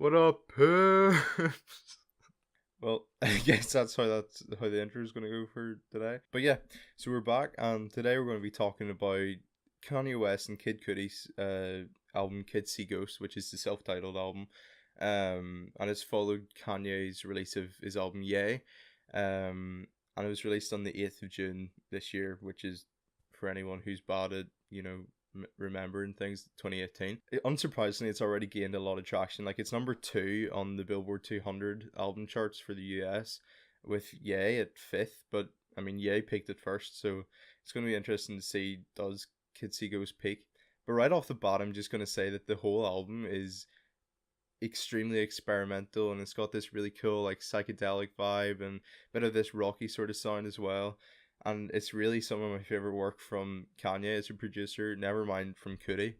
What up, peeps? Well, I guess that's how the intro is going to go for today. But yeah, so we're back, and today we're going to be talking about Kanye West and Kid Cudi's album "Kids See Ghosts," which is the self-titled album, and it's followed Kanye's release of his album "Yay," and it was released on the 8th of June this year, which is for anyone who's bad at remembering things, 2018. Unsurprisingly, it's already gained a lot of traction. Like, it's number two on the Billboard 200 album charts for the US, with Yay at fifth. But I mean, Yay peaked at first, so it's going to be interesting to see, does Kids See Ghosts peak. But right off the bat, I'm just going to say that the whole album is extremely experimental, and it's got this really cool like psychedelic vibe and a bit of this rocky sort of sound as well. And it's really some of my favorite work from Kanye as a producer, never mind from Cudi.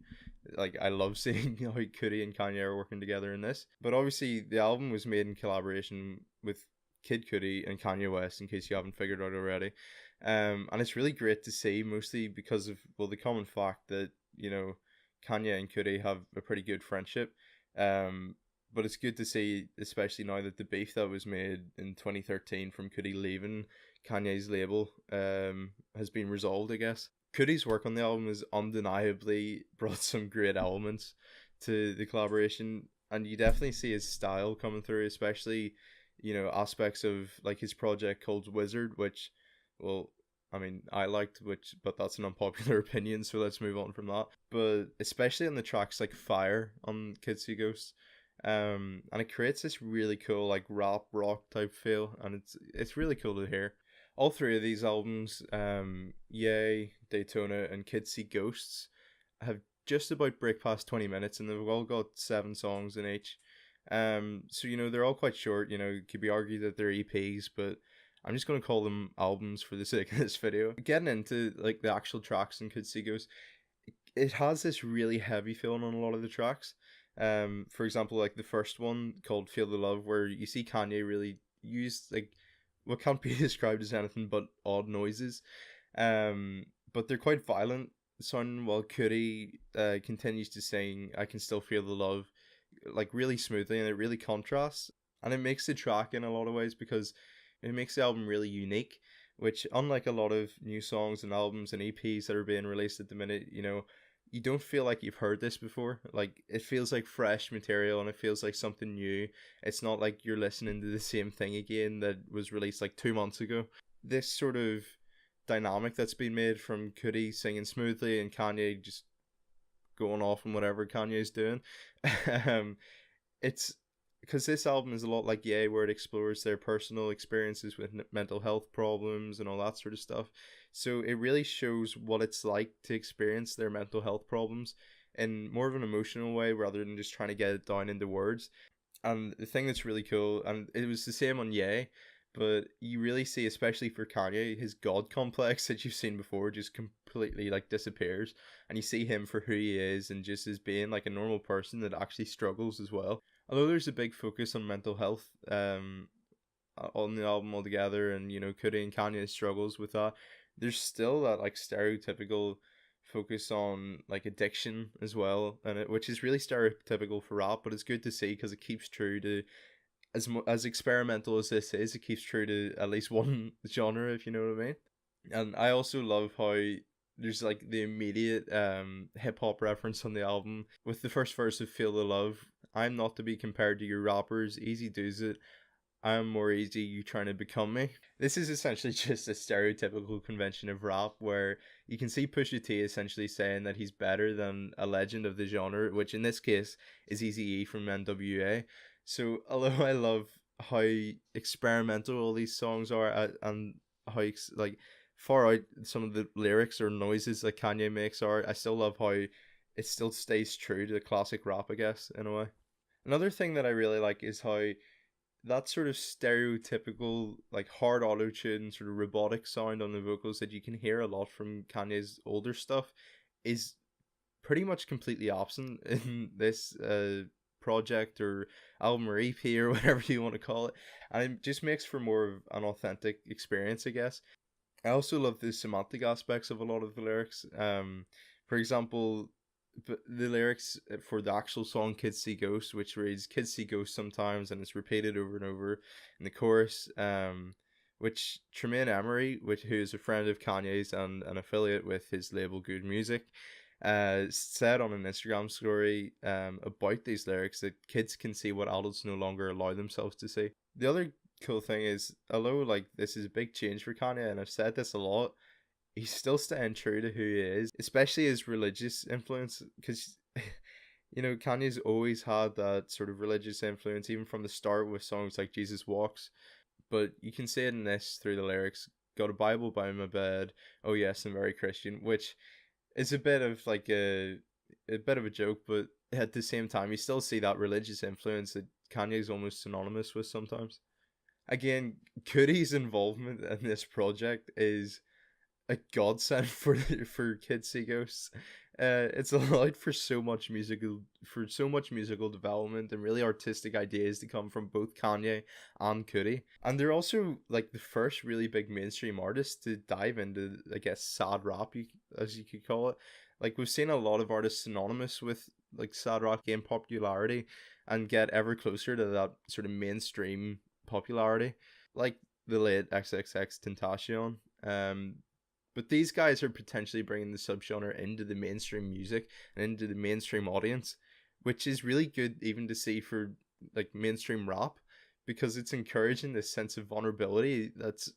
Like, I love seeing how Cudi and Kanye are working together in this. But obviously the album was made in collaboration with Kid Cudi and Kanye West, in case you haven't figured out already. And it's really great to see, mostly because of, well, the common fact that, Kanye and Cudi have a pretty good friendship. But it's good to see, especially now that the beef that was made in 2013 from Cudi leaving Kanye's label has been resolved, I guess. Cudi's work on the album has undeniably brought some great elements to the collaboration, and you definitely see his style coming through, especially, aspects of like his project called Wizard, which, well, I mean, I liked, but that's an unpopular opinion, so let's move on from that. But especially on the tracks like Fire on Kids See Ghosts, and it creates this really cool like rap rock type feel, and it's really cool to hear. All three of these albums, Yay, Daytona, and Kids See Ghosts, have just about break past 20 minutes, and they've all got 7 songs in each. So they're all quite short. It could be argued that they're EPs, but I'm just gonna call them albums for the sake of this video. Getting into like the actual tracks in Kids See Ghosts, it has this really heavy feeling on a lot of the tracks. For example, like the first one called "Feel the Love," where you see Kanye really use like what can't be described as anything but odd noises. But they're quite violent sounding, while Cudi continues to sing "I Can Still Feel the Love" like really smoothly, and it really contrasts, and it makes the track in a lot of ways, because it makes the album really unique, which, unlike a lot of new songs and albums and EPs that are being released at the minute, you don't feel like you've heard this before. Like, it feels like fresh material, and it feels like something new. It's not like you're listening to the same thing again that was released like 2 months ago. This sort of dynamic that's been made from Cudi singing smoothly and Kanye just going off on whatever Kanye's doing. It's because this album is a lot like Yay, where it explores their personal experiences with mental health problems and all that sort of stuff. So it really shows what it's like to experience their mental health problems in more of an emotional way, rather than just trying to get it down into words. And the thing that's really cool, and it was the same on Yay, but you really see, especially for Kanye, his god complex that you've seen before just completely like disappears, and you see him for who he is, and just as being like a normal person that actually struggles as well. Although there's a big focus on mental health on the album altogether, and Cudi and Kanye struggles with that, there's still that like stereotypical focus on like addiction as well, and which is really stereotypical for rap, but it's good to see because it keeps true to, as experimental as this is, it keeps true to at least one genre, if you know what I mean. And I also love how there's like the immediate hip hop reference on the album with the first verse of "Feel the Love." "I'm not to be compared to your rappers, easy does it. I'm more easy, you trying to become me." This is essentially just a stereotypical convention of rap, where you can see Pusha T essentially saying that he's better than a legend of the genre, which in this case is Eazy-E from NWA. So although I love how experimental all these songs are, and how like far out some of the lyrics or noises that Kanye makes are, I still love how it still stays true to the classic rap, I guess, in a way. Another thing that I really like is how that sort of stereotypical like hard auto-tune sort of robotic sound on the vocals that you can hear a lot from Kanye's older stuff is pretty much completely absent in this project or album or EP or whatever you want to call it, and it just makes for more of an authentic experience, I guess. I also love the semantic aspects of a lot of the lyrics. For example, but the lyrics for the actual song "Kids See Ghosts," which reads "Kids see ghosts sometimes," and it's repeated over and over in the chorus. Which Tremaine Emery, who is a friend of Kanye's and an affiliate with his label Good Music, said on an Instagram story about these lyrics that kids can see what adults no longer allow themselves to see. The other cool thing is, although like this is a big change for Kanye, and I've said this a lot, he's still staying true to who he is, especially his religious influence. Because you know, Kanye's always had that sort of religious influence, even from the start with songs like Jesus Walks. But you can see it in this through the lyrics. Got a Bible by my bed. Oh yes, I'm very Christian, which is a bit of like a bit of a joke, but at the same time, you still see that religious influence that Kanye's almost synonymous with sometimes. Again, Cody's involvement in this project is a godsend for Kids See Ghosts. It's allowed for so much musical development and really artistic ideas to come from both Kanye and Cudi, and they're also like the first really big mainstream artists to dive into, I guess, sad rap, as you could call it. Like we've seen a lot of artists synonymous with like sad rap gain popularity and get ever closer to that sort of mainstream popularity, like the late XXX Tentacion. But these guys are potentially bringing the subgenre into the mainstream music and into the mainstream audience, which is really good even to see for like mainstream rap, because it's encouraging this sense of vulnerability that's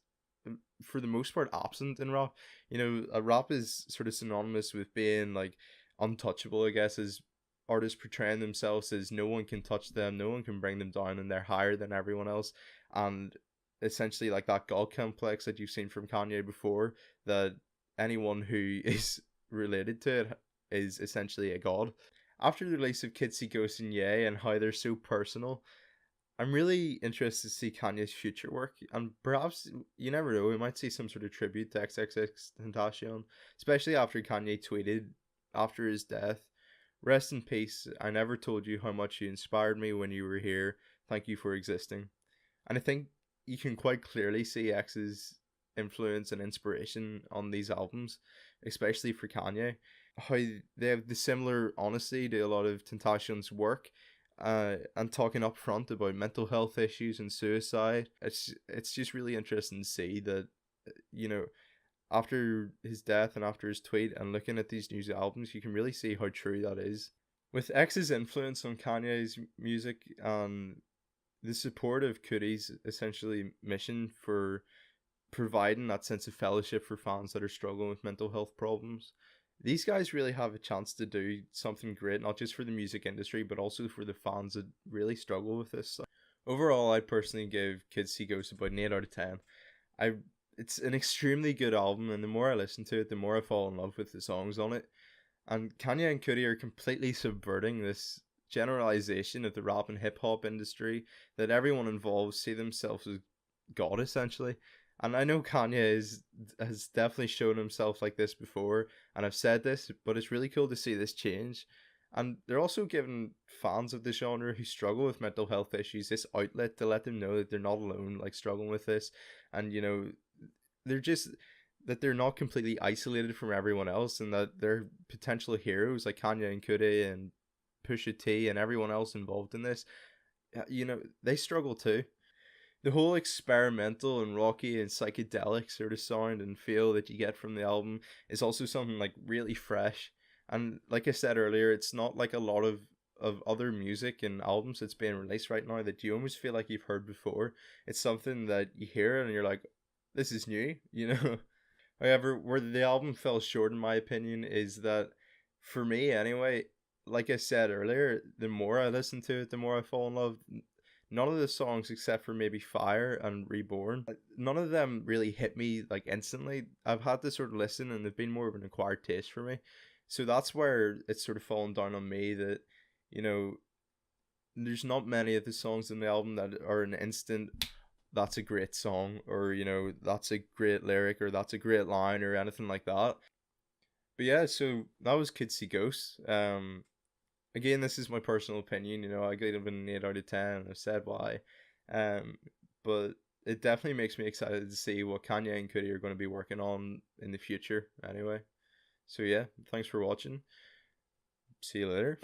for the most part absent in rap. You know, a rap is sort of synonymous with being like untouchable, I guess, as artists portraying themselves as no one can touch them, no one can bring them down, and they're higher than everyone else. And essentially like that god complex that you've seen from Kanye before, that anyone who is related to it is essentially a god. After the release of Kids See Ghosts and Ye and how they're so personal, I'm really interested to see Kanye's future work, and perhaps, you never know, we might see some sort of tribute to XXX Tentacion, especially after Kanye tweeted after his death, "Rest in peace, I never told you how much you inspired me when you were here, thank you for existing." And I think you can quite clearly see X's influence and inspiration on these albums, especially for Kanye. How they have the similar honesty to a lot of Tentacion's work, and talking up front about mental health issues and suicide. It's just really interesting to see that, you know, after his death and after his tweet and looking at these new albums, you can really see how true that is. With X's influence on Kanye's music and the support of Cody's essentially mission for providing that sense of fellowship for fans that are struggling with mental health problems, these guys really have a chance to do something great, not just for the music industry, but also for the fans that really struggle with this. Overall, I personally give Kids See Ghosts about an 8 out of 10. I It's an extremely good album, and the more I listen to it, the more I fall in love with the songs on it. And Kanye and Cudi are completely subverting this generalization of the rap and hip hop industry that everyone involved see themselves as God, essentially. And I know has definitely shown himself like this before, and I've said this, but it's really cool to see this change. And they're also giving fans of the genre who struggle with mental health issues this outlet to let them know that they're not alone, like struggling with this, and you know, they're just that they're not completely isolated from everyone else, and that they're potential heroes like Kanye and Cudi and Pusha T and everyone else involved in this. You know, they struggle too. The whole experimental and rocky and psychedelic sort of sound and feel that you get from the album is also something like really fresh. And like I said earlier, it's not like a lot of other music and albums that's being released right now that you almost feel like you've heard before. It's something that you hear and you're like, this is new, you know? However, where the album fell short, in my opinion, is that for me anyway, like I said earlier, the more I listen to it, the more I fall in love. None of the songs, except for maybe Fire and Reborn, none of them really hit me like instantly. I've had to sort of listen, and they've been more of an acquired taste for me. So that's where it's sort of fallen down on me that, you know, there's not many of the songs in the album that are an instant, that's a great song, or, you know, that's a great lyric, or that's a great line, or anything like that. But yeah, so that was Kids See Ghosts. Again, this is my personal opinion. You know, I gave it an 8 out of 10. And I've said why. Um, but it definitely makes me excited to see what Kanye and Cudi are going to be working on in the future. Anyway, so yeah, thanks for watching. See you later.